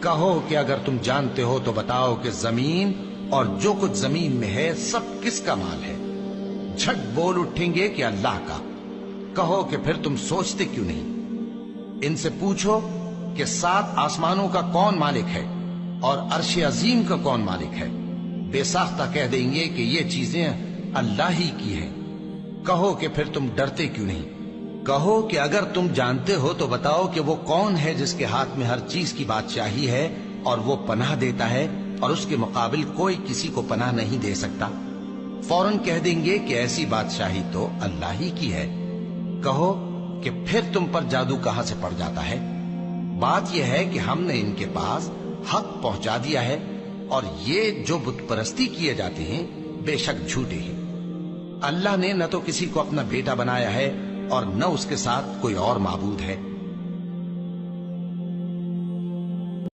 کہو کہ اگر تم جانتے ہو تو بتاؤ کہ زمین اور جو کچھ زمین میں ہے سب کس کا مال ہے؟ جھٹ بول اٹھیں گے کہ اللہ کا۔ کہو کہ پھر تم سوچتے کیوں نہیں؟ ان سے پوچھو کہ 7 آسمانوں کا کون مالک ہے اور عرش عظیم کا کون مالک ہے؟ بے ساختہ کہہ دیں گے کہ یہ چیزیں اللہ ہی کی ہیں۔ کہو کہ پھر تم ڈرتے کیوں نہیں؟ کہو کہ اگر تم جانتے ہو تو بتاؤ کہ وہ کون ہے جس کے ہاتھ میں ہر چیز کی بادشاہی ہے اور وہ پناہ دیتا ہے اور اس کے مقابل کوئی کسی کو پناہ نہیں دے سکتا؟ فوراً کہہ دیں گے کہ ایسی بادشاہی تو اللہ ہی کی ہے۔ کہو کہ پھر تم پر جادو کہاں سے پڑ جاتا ہے؟ بات یہ ہے کہ ہم نے ان کے پاس حق پہنچا دیا ہے اور یہ جو بت پرستی کیے جاتے ہیں بے شک جھوٹے ہیں۔ اللہ نے نہ تو کسی کو اپنا بیٹا بنایا ہے اور نہ اس کے ساتھ کوئی اور معبود ہے،